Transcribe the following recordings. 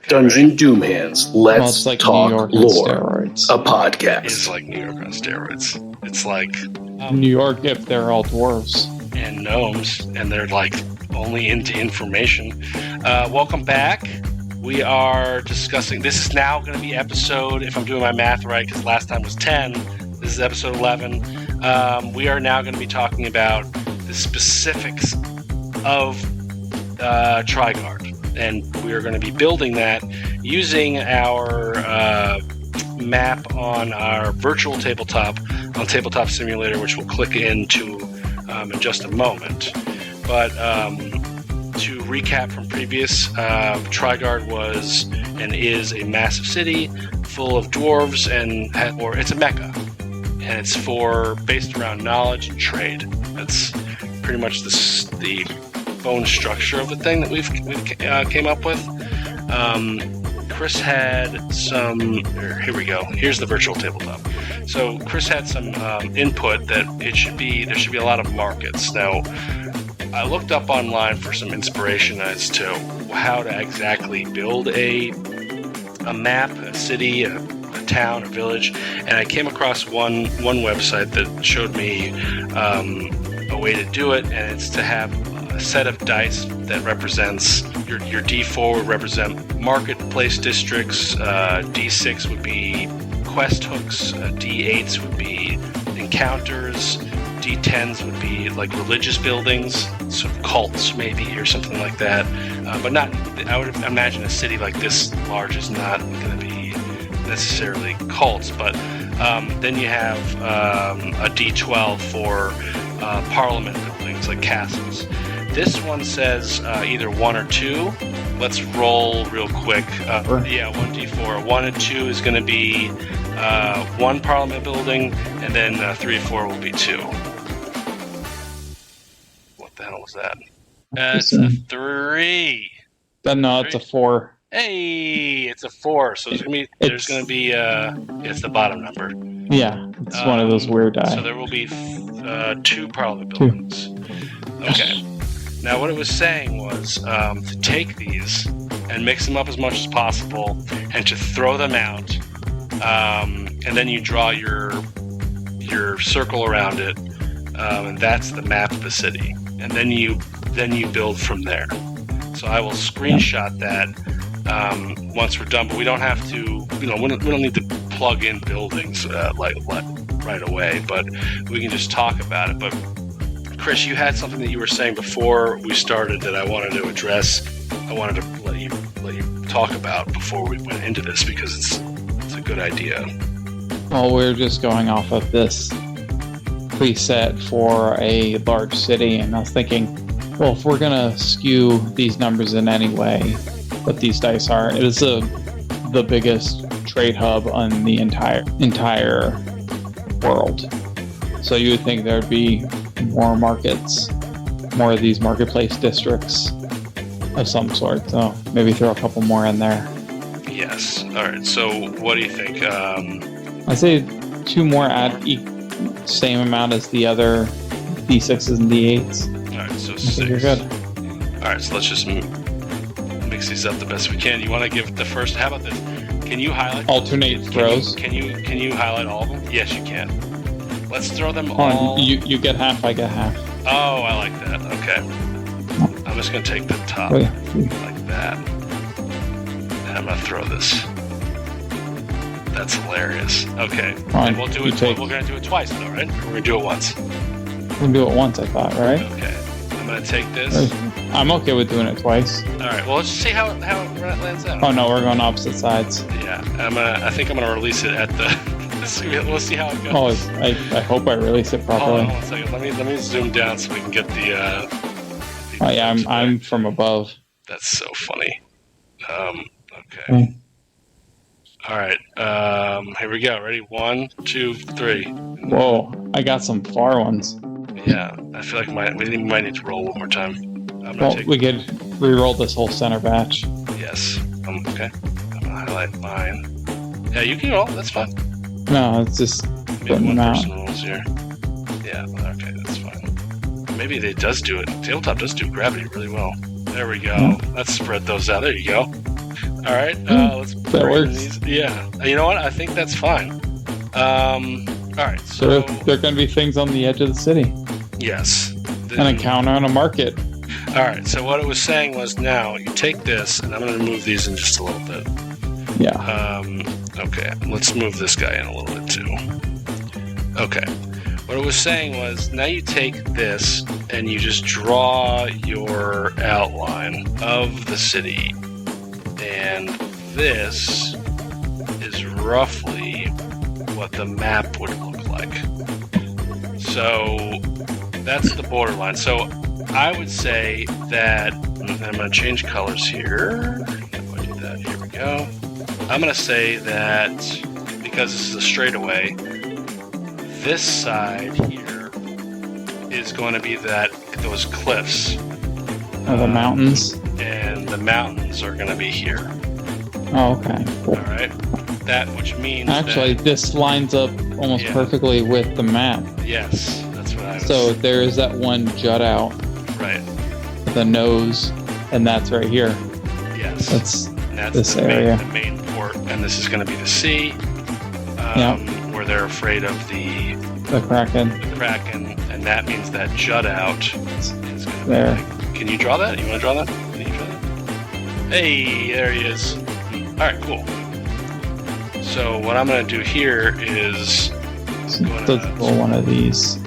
Dungeon Doomhands, Let's like Talk New York on Lore, steroids. a podcast. It's like New York on steroids. It's like New York if they're all dwarves. And gnomes, and they're like only into information. Welcome back. We are discussing, this is now going to be episode, if I'm doing my math right, because last time was 10, this is episode 11. We are now going to be talking about the specifics of Trigard. And we are going to be building that using our map on our virtual tabletop on Tabletop Simulator, which we'll click into in just a moment. But to recap from previous, Trigard was and is a massive city full of dwarves, or it's a mecca, and it's based around knowledge and trade. That's pretty much the bone structure of the thing that we've came up with. Chris had some. Here we go. Here's the virtual tabletop. So Chris had some input that there should be a lot of markets. Now, I looked up online for some inspiration as to how to exactly build a map, a city, a town, a village, and I came across one website that showed me a way to do it, and it's to have a set of dice that represents your D4 would represent marketplace districts, D6 would be quest hooks, D8s would be encounters, D10s would be like religious buildings, sort of cults maybe or something like that. But not, I would imagine a city like this large is not going to be necessarily cults, but then you have a D12 for parliament buildings like castles. This one says either 1 or 2. Let's roll real quick. 1d4. 1 and 2 is going to be 1 parliament building, and then 3 and 4 will be 2. What the hell was that? It's a 3. No, it's a 4. Hey, it's a 4. So there's going to be it's the bottom number. Yeah, it's one of those weird die. So there will be 2 parliament buildings. Okay. Now, what it was saying was to take these and mix them up as much as possible and to throw them out. And then you draw your circle around it, and that's the map of the city. And then you build from there. So I will screenshot that once we're done, but we don't have to, we don't need to plug in buildings right away, but we can just talk about it. But Chris, you had something that you were saying before we started that I wanted to address. I wanted to let you talk about before we went into this because it's a good idea. Well, we're just going off of this preset for a large city, and I was thinking, well, if we're gonna skew these numbers in any way, what these dice are, it is the biggest trade hub on the entire world. So you would think there'd be more markets, more of these marketplace districts of some sort. So maybe throw a couple more in there. Yes. All right. So what do you think? I say 2 more at same amount as the other D6s and D8s. All right. So 6. You're good. All right. So let's just mix these up the best we can. You want to give the first? How about this? Can you highlight? Alternate throws. Can you highlight all of them? Yes, you can. Let's throw them all. You get half, I get half. Oh, I like that. Okay. I'm just going to take the top like that. And I'm going to throw this. That's hilarious. Okay. And we'll do it. We're going to do it twice, though, right? Or we're going to do it once? We're going to do it once, I thought, right? Okay. I'm going to take this. I'm okay with doing it twice. All right. Well, let's see how it lands out. Oh, no, we're going opposite sides. Yeah. I think I'm going to release it at the... We'll see how it goes. Oh, I hope I release it properly. Hold on 1 second. Let me zoom down so we can get the. Oh yeah, I'm from above. That's so funny. Okay. All right. Here we go. Ready? 1, 2, 3. Whoa! I got some far ones. Yeah, I feel like we might need to roll one more time. We could re-roll this whole center batch. Yes. Okay. I'm gonna highlight mine. Yeah, you can roll. That's fine. No, it's just putting them out. Rolls here. Yeah, okay, that's fine. Maybe it does do it. Tabletop does do gravity really well. There we go. Let's spread those out. There you go. All right, let's That bring works. these. Yeah, you know what? I think that's fine. All right, so There are going to be things on the edge of the city. yes, An encounter on a market. All right, so what it was saying was now you take this, and I'm going to move these in just a little bit. Yeah. Okay, let's move this guy in a little bit too. Okay, what it was saying was now you take this and you just draw your outline of the city, and this is roughly what the map would look like. So that's the borderline. So I would say that I'm going to change colors here. If I do that, here we go. I'm going to say that because this is a straightaway, this side here is going to be those cliffs. The mountains. And the mountains are going to be here. Oh, okay. Cool. All right. That which means Actually, this lines up almost perfectly with the map. Yes, that's what I was. So there is that one jut out, Right. the nose, and that's right here. Yes. That's this the area. the main port, and this is going to be the sea, where they're afraid of the Kraken. and that means that jut out is going to be There. Can you draw that? You want to draw that? Can you draw that? Hey, there he is. All right, cool. So what I'm going to do here is Let's pull one of these.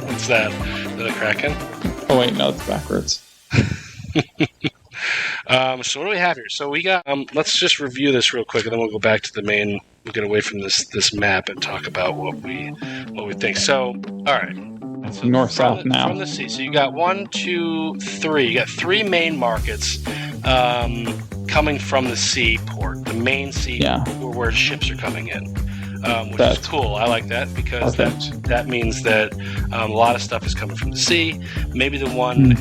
what's that? Is that a Kraken? Oh wait, no, it's backwards. So what do we have here? So we got. Let's just review this real quick, and then we'll go back to the main. We'll get away from this map and talk about what we think. So, all right. So North south now. From the sea. So you got 1, 2, 3. You got 3 main markets coming from the seaport, the main sea, where ships are coming in. Which is cool. I like that because that means that a lot of stuff is coming from the sea. Maybe the one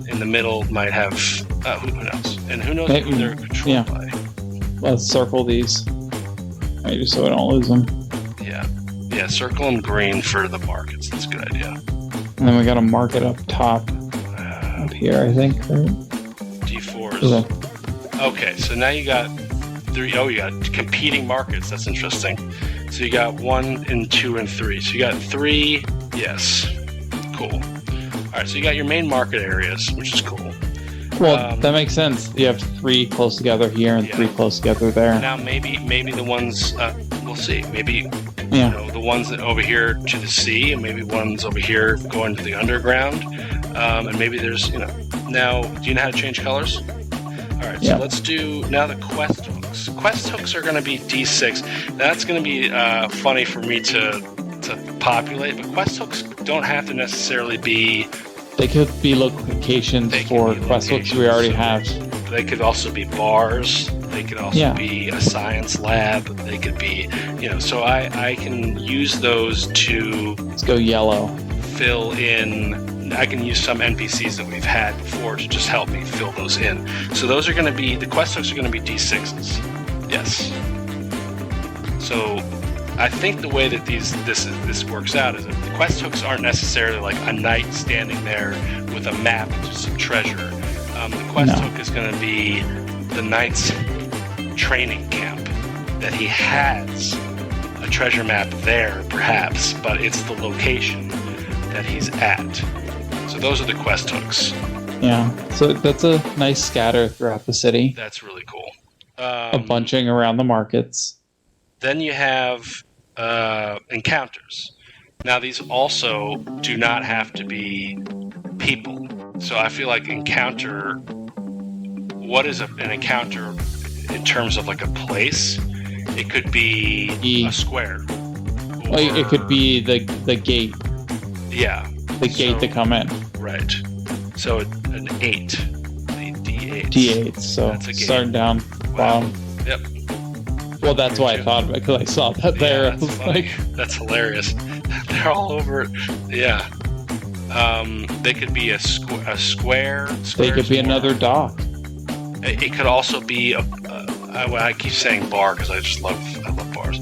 in the middle might have who knows, and who knows who they're controlled by. Let's circle these, maybe so we don't lose them. Yeah. Circle them green for the markets. That's a good idea. And then we got a market up top, up here, I think. Right? D4s. Okay, so now you got 3. Oh, you got competing markets. That's interesting. So you got 1 and 2 and 3. So you got 3. Yes. Cool. All right. So you got your main market areas, which is cool. Well, that makes sense. You have 3 close together here and 3 close together there. Now maybe the ones we'll see. Maybe you know the ones that over here to the sea, and maybe ones over here going to the underground, and maybe there's Now, do you know how to change colors? All right. So let's do now the quest hooks. Quest hooks are going to be D6. That's going to be funny for me to populate, but quest hooks don't have to necessarily be. They could be locations for quest hooks we already have. They could also be bars. They could also be a science lab. They could be, so I can use those to. Let's go yellow. Fill in. I can use some NPCs that we've had before to just help me fill those in. So those are going to be, the quest hooks are going to be D6s. Yes. So I think the way that this works out is that the quest hooks aren't necessarily like a knight standing there with a map to some treasure. The quest hook is going to be the knight's training camp, that he has a treasure map there perhaps, but it's the location that he's at. So those are the quest hooks. Yeah, so that's a nice scatter throughout the city. That's really cool. A bunching around the markets. Then you have encounters. Now these also do not have to be people. So I feel like encounter, what is an encounter in terms of like a place? It could be a square. Or, it could be the gate. Yeah. The gate to come in. Right. So an 8. A D8. D8. So starting down bottom. Yep. Well, that's why I thought of it, because I saw that there. That's funny. That's hilarious. They're all over. Yeah. They could be a square. They could be another dock. It could also be I keep saying bar because I love bars.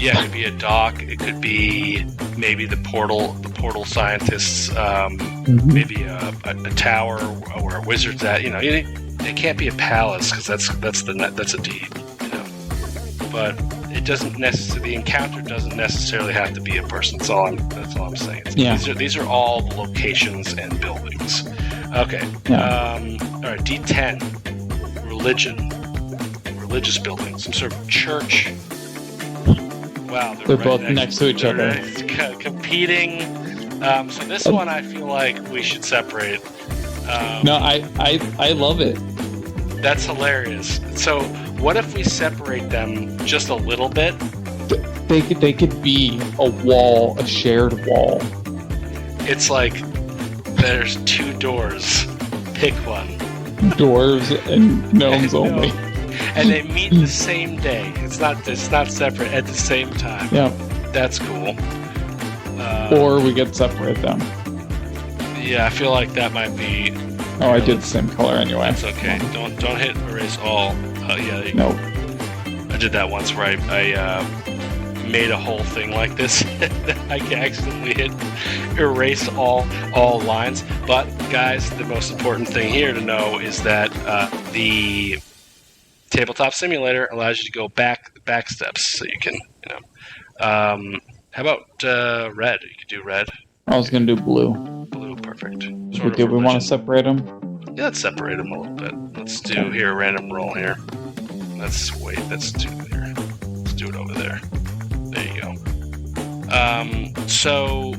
Yeah, it could be a dock. It could be maybe the portal scientists. Maybe a tower where a wizard's at. It can't be a palace because that's a deed. But it doesn't necessarily. The encounter doesn't necessarily have to be a person. That's all I'm saying. These are all the locations and buildings. Okay. Yeah. All right. D10. Religious building. Some sort of church. Wow. They're both next to each other. Competing. So this one, I feel like we should separate. No, I love it. That's hilarious. So, what if we separate them just a little bit? They could be a shared wall. It's like there's 2 doors. Pick one. Dwarves and gnomes only. And they meet the same day. It's not separate at the same time. Yeah, that's cool. Or we could separate them. Yeah, I feel like that might be. Oh, I did the same color anyway. That's okay. Don't hit erase all. Yeah. Nope. I did that once where I made a whole thing like this. I accidentally hit erase all lines. But guys, the most important thing here to know is that the tabletop simulator allows you to go back steps, so you can how about red? You could do red. I was gonna do blue. Blue, perfect. Do we want to separate them? Yeah, let's separate them a little bit. Let's do here a random roll here. Let's do there. Let's do it over there. There you go. So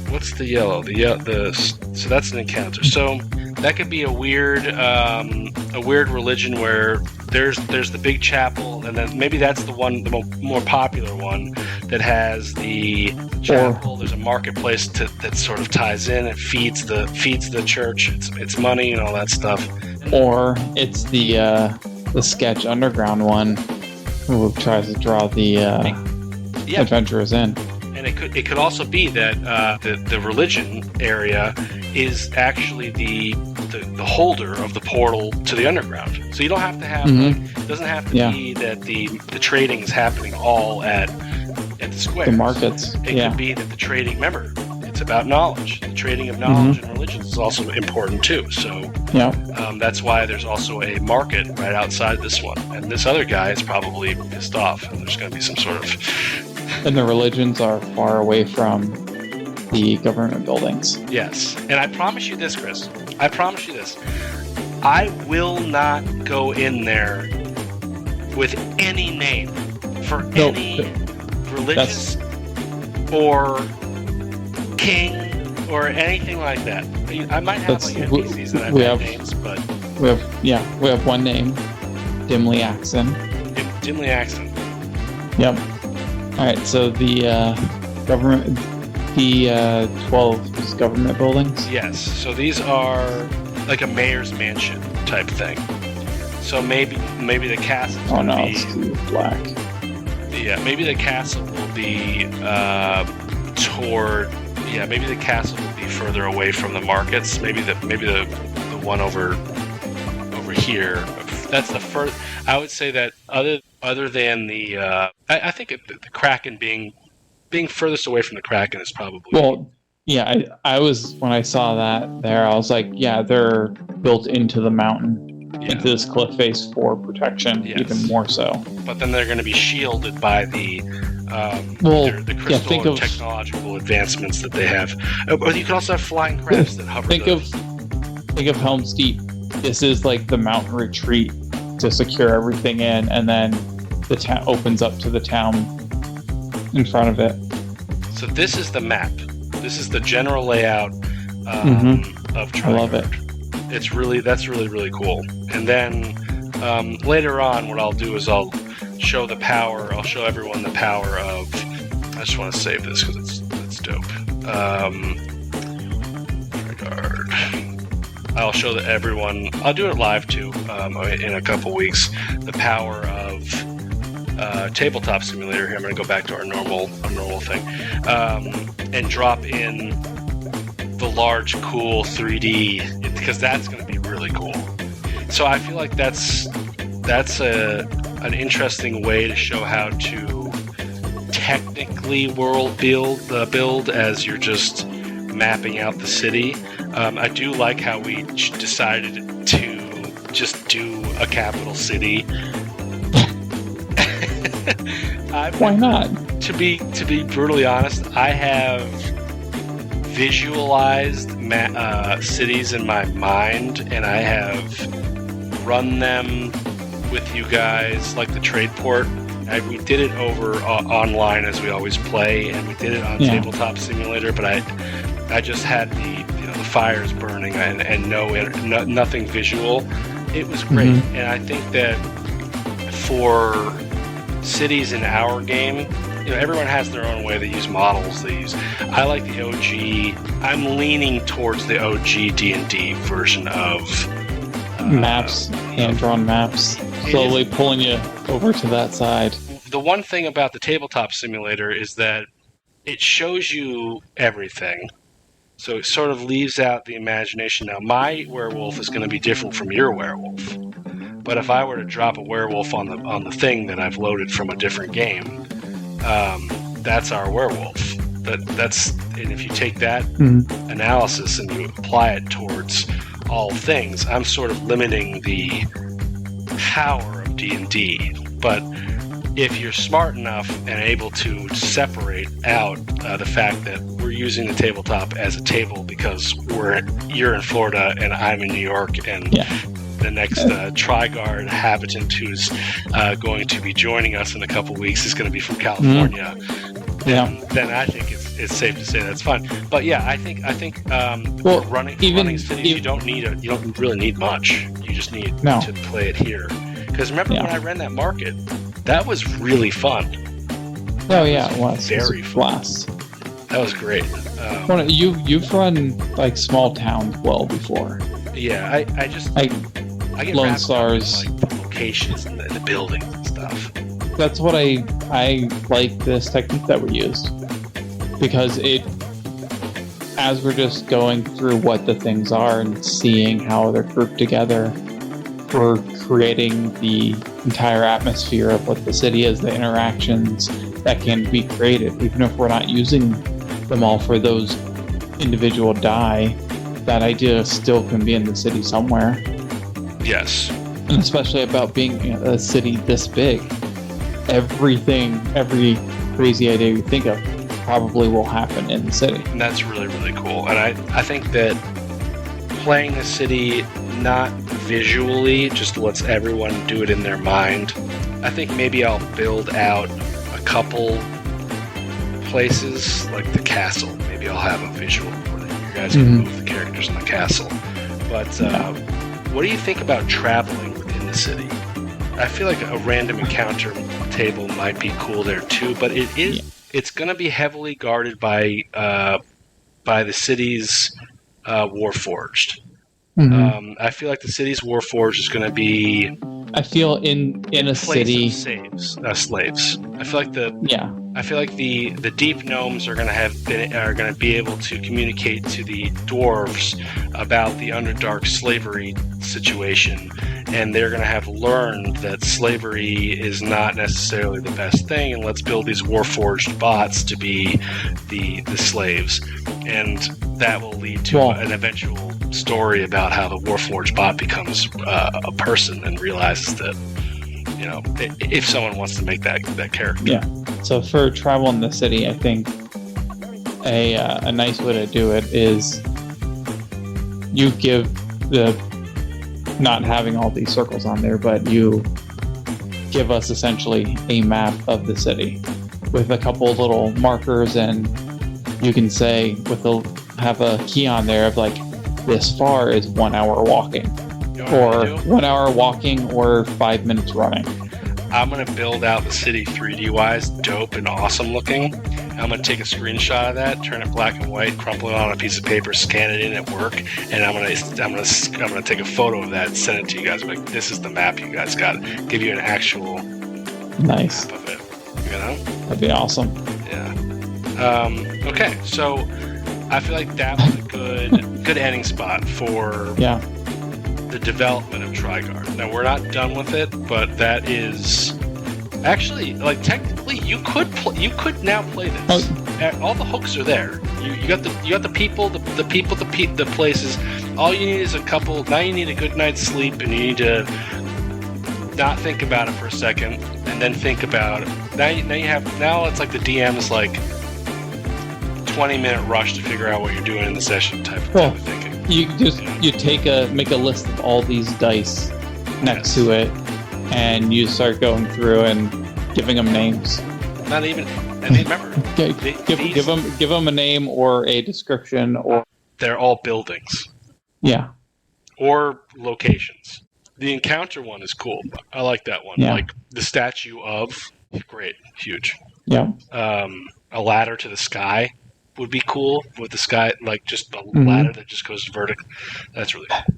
what's the yellow? So that's an encounter. So that could be a weird religion where there's the big chapel, and then maybe that's the more popular one that has the chapel. There's a marketplace that sort of ties in. It feeds the church. It's money and all that stuff. Or it's the sketch underground one who tries to draw the adventurers in. And it could also be that the religion area is actually the holder of the portal to the underground. So you don't have to have it doesn't have to be that the trading is happening all at the squares. The markets. It could be that the trading. Remember, it's about knowledge. The trading of knowledge and religions is also important too. So that's why there's also a market right outside this one. And this other guy is probably pissed off, and there's going to be some sort of. And the religions are far away from the government buildings. Yes. And I promise you this, Chris. I promise you this. I will not go in there with any name for any religious or king or anything like that. I might have like NPCs that have names, but we have one name, Dimly Axon. Dimly Axon. Yep. All right. So the government, the 12 government buildings. Yes. So these are like a mayor's mansion type thing. So maybe the castle. Oh no, it's black. Yeah, maybe the castle will be toward. Yeah, maybe the castle will be further away from the markets. Maybe the one over here. That's the first. I would say that other than the. I think the Kraken being furthest away from the Kraken is probably. Well, yeah. I was when I saw that there, I was like, yeah, they're built into the mountain. Into this cliff face for protection, even more so. But then they're going to be shielded by the crystal and technological advancements that they have. But you can also have flying crafts that hover. Think of Helm's Deep. This is like the mountain retreat to secure everything in, and then the town opens up to the town in front of it. So this is the map. This is the general layout of Trigard. I love it. That's really cool. And then later on, what I'll do is I'll show everyone the power of. I just want to save this because it's dope. I'll show everyone. I'll do it live too in a couple weeks. The power of Tabletop Simulator. Here, I'm going to go back to our normal thing and drop in the large, cool 3D because that's going to be really cool. So I feel like that's a an interesting way to show how to technically world build as you're just mapping out the city. I do like how we decided to just do a capital city. Why not? To be brutally honest, I have visualized cities in my mind, and I have run them with you guys, like the trade port. We did it over online as we always play, and we did it on Tabletop Simulator. But I just had the fires burning and nothing visual. It was great, and I think that for cities in our game, everyone has their own way they use models. I like the OG. I'm leaning towards the OG D&D version of maps, hand-drawn maps, slowly pulling you over to that side. The one thing about the Tabletop Simulator is that it shows you everything. So it sort of leaves out the imagination. Now, my werewolf is going to be different from your werewolf. But if I were to drop a werewolf on the thing that I've loaded from a different game, that's our werewolf. And if you take that analysis and you apply it towards all things, I'm sort of limiting the power of D&D. But if you're smart enough and able to separate out the fact that we're using the tabletop as a table because you're in Florida and I'm in New York, and the next Trigard habitant who's going to be joining us in a couple weeks is going to be from California, then I think it's safe to say that's fun. But yeah, I think running cities, you don't really need much. You just need to play it here. Because remember when I ran that market, that was really fun. Oh yeah, it was very fun. That was great. You've run like small towns well before. Yeah, I get Lone Stars, like the locations and the buildings and stuff. That's what I like this technique that we used, because as we're just going through what the things are and seeing how they're grouped together, we're creating the entire atmosphere of what the city is, the interactions that can be created, even if we're not using them all for those individual die. That idea still can be in the city somewhere. Yes. And especially about being a city this big. Every crazy idea you think of probably will happen in the city. And that's really, really cool. And I think that playing the city not visually just lets everyone do it in their mind. I think maybe I'll build out a couple places, like the castle. Maybe I'll have a visual where you guys can move the characters in the castle. But what do you think about traveling within the city? I feel like a random encounter table might be cool there too, but it's going to be heavily guarded by the city's Warforged. I feel like the city's Warforged is going to be. I feel in a city slaves. I feel like the deep gnomes are going to be able to communicate to the dwarves about the Underdark slavery situation, and they're going to have learned that slavery is not necessarily the best thing, and let's build these Warforged bots to be the slaves, and that will lead to an eventual story about how the Warforged bot becomes a person and realizes that, if someone wants to make that character. Yeah. So for travel in the city, I think a nice way to do it is you give not having all these circles on there, but you give us essentially a map of the city with a couple little markers, and you can say have a key on there of like, this far is 1 hour walking, or 1 hour walking, or 5 minutes running. I'm going to build out the city 3D wise, dope and awesome looking. I'm going to take a screenshot of that, turn it black and white, crumple it on a piece of paper, scan it in at work, and I'm going to take a photo of that and send it to you guys. Like, this is the map you guys got. Give you an actual nice map of it. That'd be awesome. Yeah. Okay, so I feel like that was a good ending spot for the development of Trigard. Now, we're not done with it, but that is actually, like, technically, you could now play this. All the hooks are there. You got the people, the places. All you need is a couple. Now you need a good night's sleep, and you need to not think about it for a second, and then think about it. Now it's like the DM is like 20-minute rush to figure out what you're doing in the session type of thinking. You make a list of all these dice next to it, and you start going through and giving them names. Not even, and remember, give them a name or a description, or they're all buildings. Yeah. Or locations. The encounter one is cool. I like that one. Yeah. Like the statue of, great, huge. Yeah. A ladder to the sky would be cool, with the sky, like just a ladder that just goes vertical. That's really cool.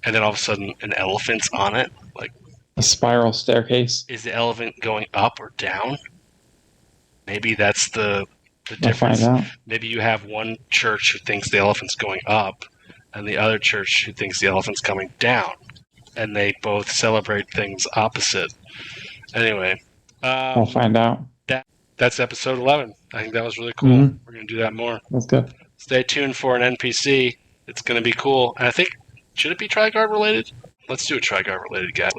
And then all of a sudden, an elephant's on it. Like a spiral staircase. Is the elephant going up or down? Maybe that's the difference. We'll find out. Maybe you have one church who thinks the elephant's going up, and the other church who thinks the elephant's coming down. And they both celebrate things opposite. Anyway. We'll find out. That's episode 11. I think that was really cool. Mm-hmm. We're going to do that more. That's good. Stay tuned for an NPC. It's going to be cool. And I think, should it be Trigard related? Let's do a Trigard related guy.